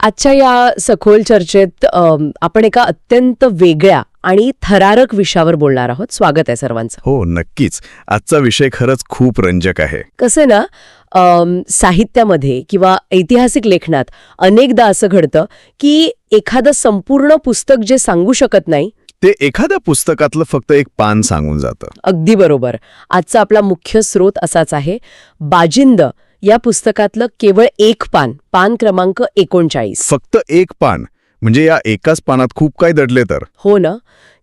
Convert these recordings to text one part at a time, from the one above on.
आजच्या या सखोल चर्चेत आपण एका अत्यंत वेगळ्या आणि थरारक विषयावर बोलणार आहोत. स्वागत आहे सर्वांचं. हो, नक्कीच. आजचा विषय खरंच खूप रंजक आहे. कसं ना, साहित्यामध्ये किंवा ऐतिहासिक लेखनात अनेकदा असं घडतं की एखादं संपूर्ण पुस्तक जे सांगू शकत नाही ते एखाद्या पुस्तकातलं फक्त एक पान सांगून जातं. अगदी बरोबर. आजचा आपला मुख्य स्रोत असाच आहे. बाजिंद या पुस्तकातलं केवळ एक पान क्रमांक 39. फक्त एक पान, म्हणजे या एकाच पानात खूप काही दडले तर. हो ना.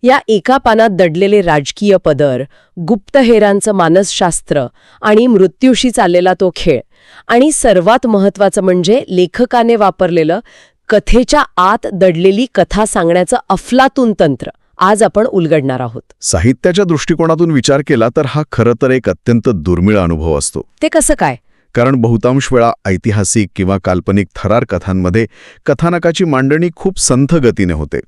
या एका पानात दडलेले राजकीय पदर, गुप्तहेरांचं मानसशास्त्र आणि मृत्यूशी चाललेला तो खेळ, आणि सर्वात महत्वाचं म्हणजे लेखकाने वापरलेलं कथेच्या आत दडलेली कथा सांगण्याचं अफलातून तंत्र आज आपण उलगडणार आहोत. साहित्याच्या दृष्टिकोनातून विचार केला तर हा खरं तर एक अत्यंत दुर्मिळ अनुभव असतो. ते कसं काय? कारण बहुतांश वेळा ऐतिहासिक किंवा काल्पनिक थरार कथांमध्ये कथानकाची मांडणी खूप संथ गतीने होते.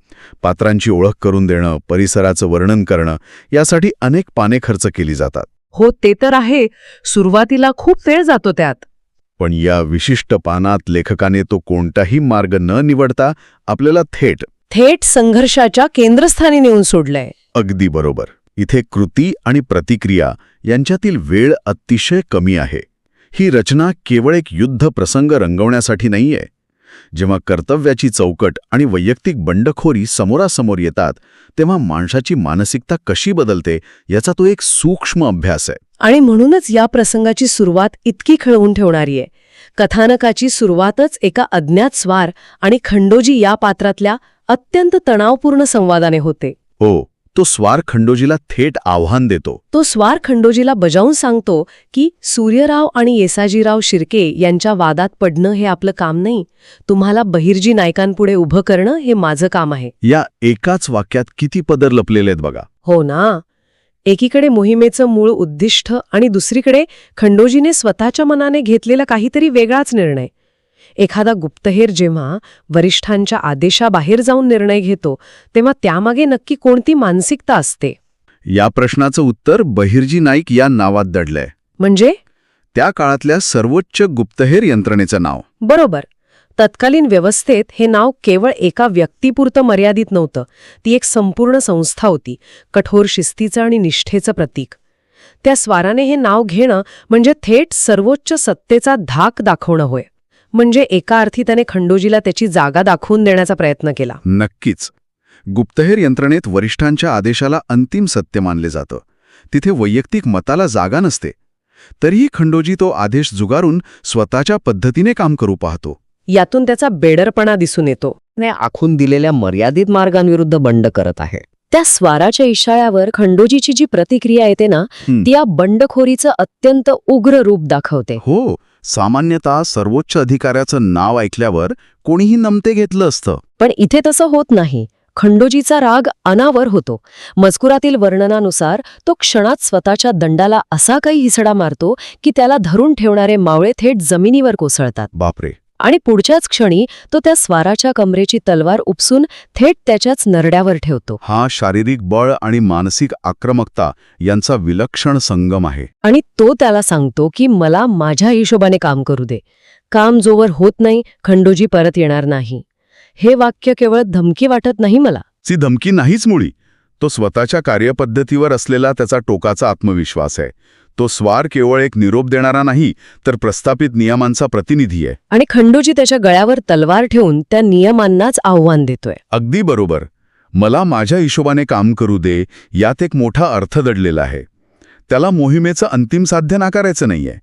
पात्रांची ओळख करून देणं, परिसराचं वर्णन करणं यासाठी अनेक पाने खर्च केली जातात. हो, ते तर आहे. सुरुवातीला खूप वेळ जातो त्यात. पण या विशिष्ट पानात लेखकाने तो कोणताही मार्ग न निवडता आपल्याला थेट संघर्षाच्या केंद्रस्थानी नेऊन सोडलंय. अगदी बरोबर. इथे कृती आणि प्रतिक्रिया यांच्यातील वेळ अतिशय कमी आहे. ही रचना केवळ एक युद्ध प्रसंग रंगवण्यासाठी नाहीये. जेव्हा कर्तव्याची चौकट आणि वैयक्तिक बंडखोरी समोरासमोर येतात तेव्हा माणसाची मानसिकता कशी बदलते याचा तो एक सूक्ष्म अभ्यास आहे. आणि म्हणूनच या प्रसंगाची सुरुवात इतकी खळवून ठेवणारी आहे. कथानकाची सुरुवातच एका अज्ञात स्वार आणि खंडोजी या पात्रातल्या अत्यंत तणावपूर्ण संवादाने होते. हो, तो स्वार खंडोजीला थेट आव्हान देतो. तो स्वार खंडोजीला बजावून सांगतो की सूर्यराव आणि येसाजीराव शिर्के यांच्या वादात पडणं हे आपलं काम नाही. तुम्हाला बहिर्जी नायकांपुढे उभं करणं हे माझं काम आहे. या एकाच वाक्यात किती पदर लपलेले आहेत बघा. हो ना. एकीकडे मोहिमेचं मूळ उद्दिष्ट आणि दुसरीकडे खंडोजीने स्वतःच्या मनाने घेतलेला काहीतरी वेगळाच निर्णय. एखादा गुप्तहेर जेव्हा वरिष्ठांच्या आदेशाबाहेर जाऊन निर्णय घेतो तेव्हा त्यामागे नक्की कोणती मानसिकता असते? या प्रश्नाचं उत्तर बहिर्जी नाईक या नावात दडलंय. म्हणजे त्या काळातल्या सर्वोच्च गुप्तहेर यंत्रणेचं नाव. बरोबर. तत्कालीन व्यवस्थेत हे नाव केवळ एका व्यक्तीपुरतं मर्यादित नव्हतं. ती एक संपूर्ण संस्था होती, कठोर शिस्तीचं आणि निष्ठेचं प्रतीक. त्या स्वाराने हे नाव घेणं म्हणजे थेट सर्वोच्च सत्तेचा धाक दाखवणं होय. म्हणजे एका अर्थी त्याने खंडोजीला त्याची जागा दाखवून देण्याचा प्रयत्न केला. नक्कीच. गुप्तहेर यंत्रणेत वरिष्ठांच्या आदेशाला अंतिम सत्य मानले जातं. तिथे वैयक्तिक मताला जागा नसते. तरीही खंडोजी तो आदेश जुगारून स्वतःच्या पद्धतीने काम करू पाहतो. यातून त्याचा बेडरपणा दिसून येतो. आखून दिलेल्या मर्यादित मार्गांविरुद्ध बंड करत आहे. त्या स्वाराच्या इशाळ्यावर खंडोजीची जी प्रतिक्रिया येते ना, ती या बंडखोरीचं अत्यंत उग्र रूप दाखवते. हो, सामान्यतः सर्वोच्च अधिकाऱ्याचं नाव ऐकल्यावर कोणीही नमते घेतलं असतं. पण इथे तसं होत नाही. खंडोजीचा राग अनावर होतो. मजकुरातील वर्णनानुसार तो क्षणात स्वतःच्या दंडाला असा काही हिसडा मारतो की त्याला धरून ठेवणारे मावळे थेट जमिनीवर कोसळतात. बापरे. आणि पुढच्याच क्षणी तो त्या स्वाराच्या कमरेची तलवार उपसून थेट त्याच्याच नरड्यावर ठेवतो. हा शारीरिक बळ आणि मानसिक आक्रमकता यांचा विलक्षण संगम आहे. आणि तो त्याला सांगतो की मला माझ्या हिशोबाने काम करू दे. काम जोवर होत नाही खंडोजी परत येणार नाही. हे वाक्य केवळ धमकी वाटत नाही मला. ती धमकी नाहीच मुळी. तो स्वतःच्या कार्यपद्धतीवर असलेला त्याचा टोकाचा आत्मविश्वास आहे. तो स्वार केवळ एक निरोप देणारा नाही तर प्रस्थापित नियमांचा प्रतिनिधी आहे. आणि खंडोजी त्याच्या गळ्यावर तलवार ठेवून त्या नियमांनाच आव्हान देतोय. अगदी बरोबर. मला माझ्या हिशोबाने काम करू दे यात एक मोठा अर्थ दडलेला आहे. त्याला मोहिमेचं अंतिम साध्य नाकारायचं नाहीये,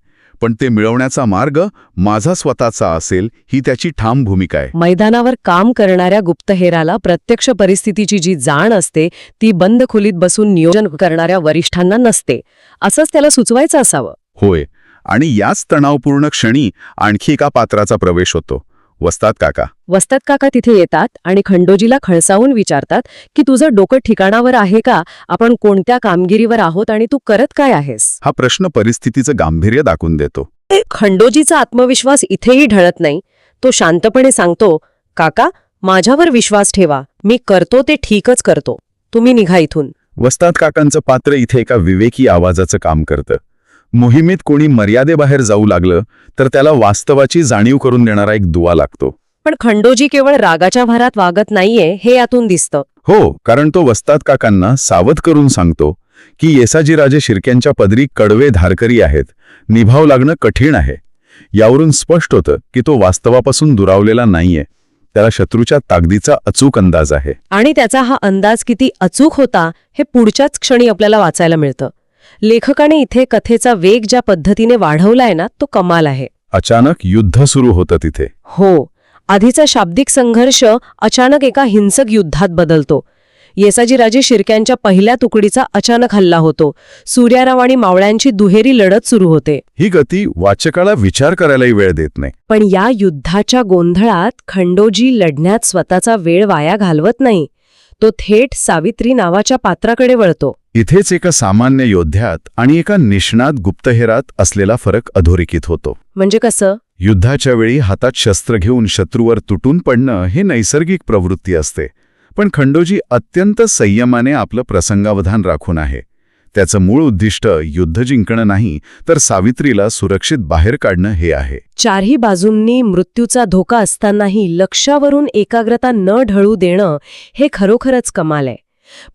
पण ते मिळवण्याचा मार्ग माझा स्वतःचा असेल ही त्याची ठाम भूमिका आहे. मैदानावर काम करणाऱ्या गुप्तहेराला प्रत्यक्ष परिस्थितीची जी जाण असते ती बंद खोलीत बसून नियोजन करणाऱ्या वरिष्ठांना नसते, असंच त्याला सुचवायचं असावं. होय. आणि याच तणावपूर्ण क्षणी आणखी एका पात्राचा प्रवेश होतो. वस्ताद काका तिथे येतात आणि खंडोजीला खळसावून विचारतात की तुझं डोकं ठिकाणावर आहे का? आपण कोणत्या कामगिरीवर आहोत आणि तू करत काय आहेस? हा प्रश्न परिस्थितीचं गांभीर्य दाखवून देतो. खंडोजीचा आत्मविश्वास इथेही ढळत नाही. तो शांतपणे सांगतो, काका माझ्यावर विश्वास ठेवा, मी करतो ते ठीकच करतो, तुम्ही निघा इथून. वस्ताद काकांचं पात्र इथे एका विवेकी आवाजाचं काम करतं. मोहिमेत कोणी मर्यादेबाहेर जाऊ लागलं तर त्याला वास्तवाची जाणीव करून देणारा एक दुवा लागतो. पण खंडोजी केवळ रागाच्या भरात वागत नाहीये हे यातून दिसतं. हो, कारण तो वस्ताद काकांना सावध करून सांगतो की येसाजीराजे शिर्क्यांच्या पदरी कडवे धारकरी आहेत, निभाव लागणं कठीण आहे. यावरून स्पष्ट होतं की तो वास्तवापासून दुरावलेला नाहीये, त्याला शत्रूच्या ताकदीचा अचूक अंदाज आहे. आणि त्याचा हा अंदाज किती अचूक होता हे पुढच्याच क्षणी आपल्याला वाचायला मिळतं. लेखकाने इथे कथेचा वेग ज्या पद्धतीने वाढवलाय ना तो कमाल आहे. अचानक युद्ध सुरू होतं तिथे. हो, आधीचा शाब्दिक संघर्ष अचानक एका हिंसक युद्धात बदलतो. येसाजीराजे शिर्क्यांच्या पहिल्या तुकडीचा अचानक हल्ला होतो. सूर्याराव आणि मावळ्यांची दुहेरी लढत सुरू होते. ही गती वाचकाला विचार करायलाही वेळ देत नाही. पण या युद्धाच्या गोंधळात खंडोजी लढण्यात स्वतःचा वेळ वाया घालवत नाही. तो थेट सावित्री नावाच्या पात्राकडे वळतो. इथेच एका सामान्य योद्ध्यात आणि एका निष्णात गुप्तहेरात असलेला फरक अधोरेखित होतो. म्हणजे कसं? युद्धाच्या वेळी हातात शस्त्र घेऊन शत्रूवर तुटून पडणं हे नैसर्गिक प्रवृत्ती असते. पण खंडोजी अत्यंत संयमाने आपलं प्रसंगावधान राखून आहे. त्याचं मूळ उद्दिष्ट युद्ध जिंकणं नाही, तर सावित्रीला सुरक्षित बाहेर काढणं हे आहे. चारही बाजूंनी मृत्यूचा धोका असतानाही लक्ष्यावरून एकाग्रता न ढळू देणं हे खरोखरच कमाल आहे.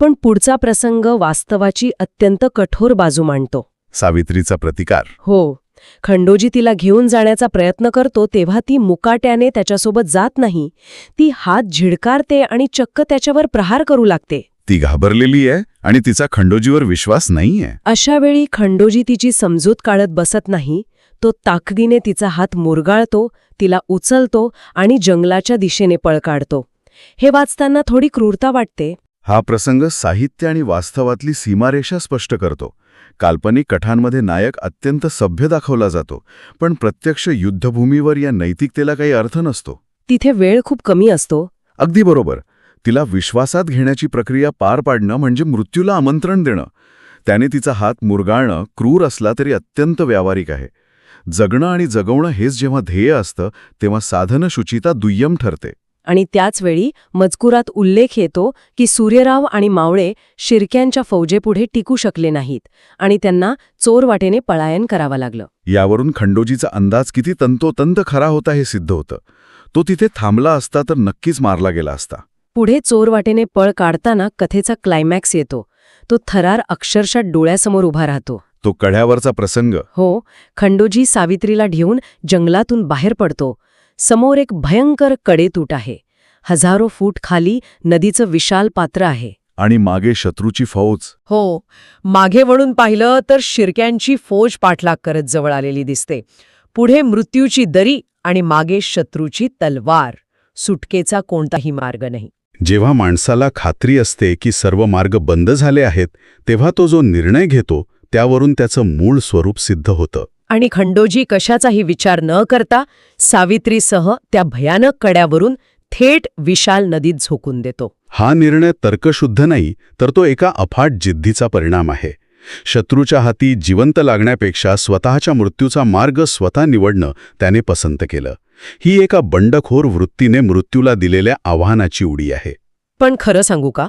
पण पुढचा प्रसंग वास्तवाची अत्यंत कठोर बाजू मांडतो. सावित्रीचा प्रतिकार. हो, खंडोजी तिला घेऊन जाण्याचा प्रयत्न करतो तेव्हा ती मुकाट्याने त्याच्यासोबत जात नाही. ती हात झिडकारते आणि चक्क त्याच्यावर प्रहार करू लागते. ती घाबरलेली आहे आणि तिचा खंडोजीवर विश्वास नाहीये. अशा वेळी खंडोजी तिची समजूत काढत बसत नाही. तो ताकदीने तिचा हात मुरगाळतो, तिला उचलतो आणि जंगलाच्या दिशेने पळ काढतो. हे वाचताना थोडी क्रूरता वाटते. हा प्रसंग साहित्य आणि वास्तवातली सीमारेषा स्पष्ट करतो. काल्पनिक कथांमध्ये नायक अत्यंत सभ्य दाखवला जातो, पण प्रत्यक्ष युद्धभूमीवर या नैतिकतेला काही अर्थ नसतो. तिथे वेळ खूप कमी असतो. अगदी बरोबर. तिला विश्वासात घेण्याची प्रक्रिया पार पाडणं म्हणजे मृत्यूला आमंत्रण देणं. त्याने तिचा हात मुरगाळणं क्रूर असला तरी अत्यंत व्यावहारिक आहे. जगणं आणि जगवणं हेच जेव्हा ध्येय असतं तेव्हा साधनशुचिता दुय्यम ठरते. आणि त्याचवेळी मजकुरात उल्लेख येतो की सूर्यराव आणि मावळे शिर्क्यांच्या फौजेपुढे टिकू शकले नाहीत आणि त्यांना चोरवाटेने पलायन करावं लागलं. यावरून खंडोजीचा अंदाज किती तंतोतंत खरा होता हे सिद्ध होतं. तो तिथे थांबला असता तर नक्कीच मारला गेला असता. पुढे चोरवाटेने पळ काढताना कथेचा क्लायमॅक्स येतो. तो थरार अक्षरशः डोळ्यासमोर उभा राहतो. तो कड्यावरचा प्रसंग. हो, खंडोजी सावित्रीला घेऊन जंगलातून बाहेर पडतो. समोर एक भयंकर कडेतूट आहे. हजारो फूट खाली नदीचं विशाल पात्र आहे. आणि मागे शत्रूची फौज. हो, मागे वळून पाहिलं तर शिर्क्यांची फौज पाठलाग करत जवळ आलेली दिसते. पुढे मृत्यूची दरी आणि मागे शत्रूची तलवार. सुटकेचा कोणताही मार्ग नाही. जेव्हा माणसाला खात्री असते की सर्व मार्ग बंद झाले आहेत, तेव्हा तो जो निर्णय घेतो त्यावरून त्याचं मूळ स्वरूप सिद्ध होतं. आणि खंडोजी कशाचाही विचार न करता सावित्रीसह त्या भयानक कड्यावरून थेट विशाल नदीत झोकून देतो. हा निर्णय तर्कशुद्ध नाही, तर तो एका अफाट जिद्दीचा परिणाम आहे. शत्रूच्या हाती जिवंत लागण्यापेक्षा स्वतःच्या मृत्यूचा मार्ग स्वतः निवडणं त्याने पसंत केलं. ही एका बंडखोर वृत्तीने मृत्यूला दिलेल्या आव्हानाची उडी आहे. पण खरं सांगू का,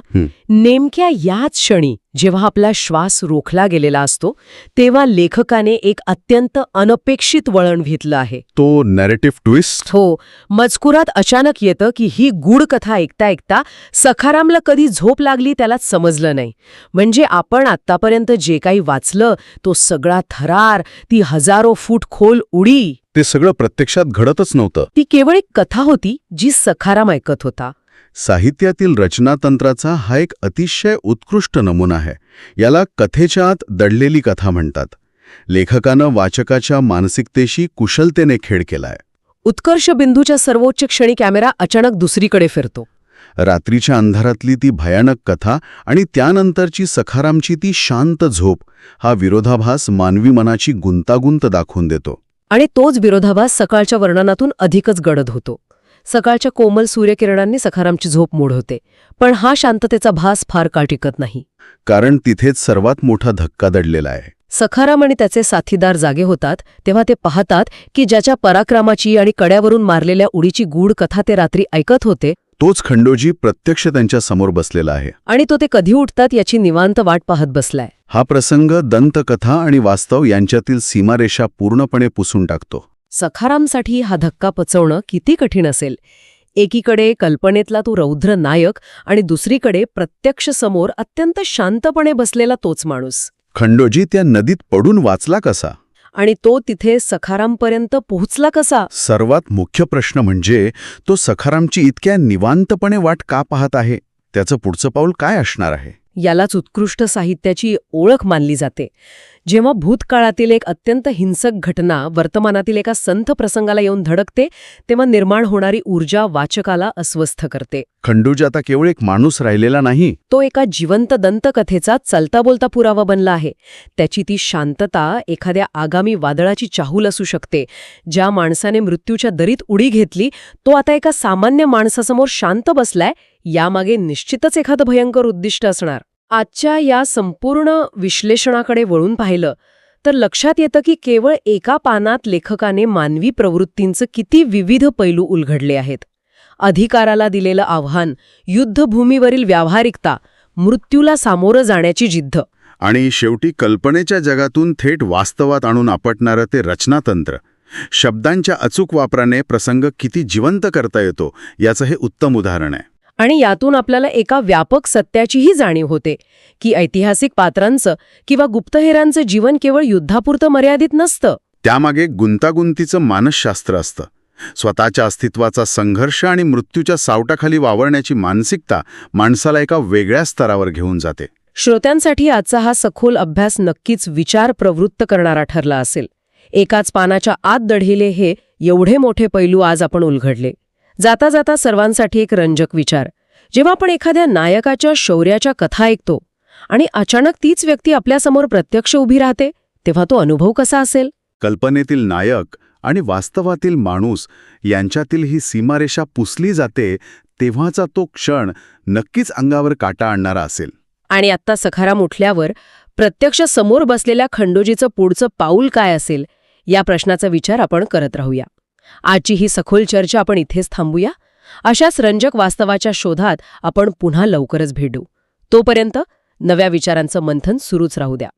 नेमक्या याच क्षणी जेव्हा आपला श्वास रोखला गेलेला असतो तेव्हा लेखकाने एक अत्यंत अनपेक्षित वळण घेतलं आहे. तो नॅरेटिव्ह ट्विस्ट. हो, मजकुरात अचानक येतं की ही गूढ कथा ऐकता ऐकता सखारामला कधी झोप लागली त्यालाच समजलं नाही. म्हणजे आपण आत्तापर्यंत जे काही वाचलं तो सगळा थरार, ती हजारो फूट खोल उडी, ते सगळं प्रत्यक्षात घडतच नव्हतं. ती केवळ एक कथा होती जी सखाराम ऐकत होता. साहित्यातील रचनातंत्राचा हा एक अतिशय उत्कृष्ट नमुना आहे. याला कथेच्या आत दडलेली कथा म्हणतात. लेखकानं वाचकाच्या मानसिकतेशी कुशलतेने खेळ केलाय. उत्कर्ष बिंदूच्या सर्वोच्च क्षणी कॅमेरा अचानक दुसरीकडे फिरतो. रात्रीच्या अंधारातली ती भयानक कथा आणि त्यानंतरची सखारामची ती शांत झोप, हा विरोधाभास मानवी मनाची गुंतागुंत दाखवून देतो. आणि तोच विरोधाभास सकाळच्या वर्णनातून अधिकच गडद होतो. सकाळच्या कोमल सूर्यकिरणांनी सखारामची झोप मोडवते, पण हा शांततेचा भास फार काळ टिकत नाही. कारण तिथेच सर्वात मोठा धक्का दडलेला आहे. सखाराम आणि त्याचे साथीदार जागे होतात तेव्हा ते पाहतात की ज्याच्या पराक्रमाची आणि कड्यावरून मारलेल्या उडीची गूढ कथा ते रात्री ऐकत होते, तोच खंडोजी प्रत्यक्ष त्यांच्या समोर बसलेला आहे. आणि तो ते कधी उठतात याची निवांत वाट पाहत बसलाय. हा प्रसंग दंतकथा आणि वास्तव यांच्यातील सीमारेषा पूर्णपणे पुसून टाकतो. सखारामसाठी हा धक्का पचवणं किती कठीण असेल. एकीकडे कल्पनेतला तो रौद्र नायक आणि दुसरीकडे प्रत्यक्ष समोर अत्यंत शांतपणे बसलेला तोच माणूस. खंडोजी त्या नदीत पडून वाचला कसा? आणि तो तिथे सखारामपर्यंत पोहोचला कसा? सर्वात मुख्य प्रश्न म्हणजे तो सखारामची इतक्या निवांतपणे वाट का पाहत आहे? त्याचं पुढचं पाऊल काय असणार आहे? यालाच उत्कृष्ट साहित्याची ओळख मानली जाते. जेव्हा भूतकाळातील एक अत्यंत हिंसक घटना वर्तमानातील एका संथ प्रसंगाला येऊन धडकते, तेव्हा निर्माण होणारी ऊर्जा वाचकाला अस्वस्थ करते. खंडोजी आता केवळ एक माणूस राहिलेला नाही, तो एका जिवंत दंतकथेचा चलता बोलता पुरावा बनला आहे. त्याची ती शांतता एखाद्या आगामी वादळाची चाहूल असू शकते. ज्या माणसाने मृत्यूच्या दरीत उडी घेतली, तो आता एका सामान्य माणसासमोर शांत बसलाय, यामागे निश्चितच एखादं भयंकर उद्दिष्ट असणार. आजच्या या संपूर्ण विश्लेषणाकडे वळून पाहिलं तर लक्षात येतं की केवळ एका पानात लेखकाने मानवी प्रवृत्तींचं किती विविध पैलू उलगडले आहेत. अधिकाराला दिलेलं आव्हान, युद्धभूमीवरील व्यावहारिकता, मृत्यूला सामोरं जाण्याची जिद्द आणि शेवटी कल्पनेच्या जगातून थेट वास्तवात आणून आपटणारं ते रचनातंत्र. शब्दांच्या अचूक वापराने प्रसंग किती जिवंत करता येतो याचं हे उत्तम उदाहरण आहे. आणि यातून आपल्याला एका व्यापक सत्याचीही जाणीव होते की ऐतिहासिक पात्रांचं किंवा गुप्तहेरांचं जीवन केवळ युद्धापुरतं मर्यादित नसतं. त्यामागे गुंतागुंतीचं मानसशास्त्र असतं. स्वतःच्या अस्तित्वाचा संघर्ष आणि मृत्यूच्या सावटाखाली वावरण्याची मानसिकता माणसाला एका वेगळ्या स्तरावर घेऊन जाते. श्रोत्यांसाठी आजचा हा सखोल अभ्यास नक्कीच विचार प्रवृत्त करणारा ठरला असेल. एकाच पानाच्या आत दडलेले हे एवढे मोठे पैलू आज आपण उलगडले. जाता जाता सर्वांसाठी एक रंजक विचार. जेव्हा आपण एखाद्या नायकाच्या शौर्याच्या कथा ऐकतो आणि अचानक तीच व्यक्ती आपल्यासमोर प्रत्यक्ष उभी राहते, तेव्हा तो अनुभव कसा असेल? कल्पनेतील नायक आणि वास्तवातील माणूस यांच्यातील ही सीमारेषा पुसली जाते तेव्हाचा तो क्षण नक्कीच अंगावर काटा आणणारा असेल. आणि आत्ता सखाराम उठल्यावर प्रत्यक्ष समोर बसलेल्या खंडोजीचं पुढचं पाऊल काय असेल, या प्रश्नाचा विचार आपण करत राहूया. आजची ही सखोल चर्चा आपण इथेच थांबूया. अशाच रंजक वास्तवाच्या शोधात आपण पुन्हा लवकरच भेटू. तोपर्यंत नव्या विचारांचं मंथन सुरूच राहू द्या.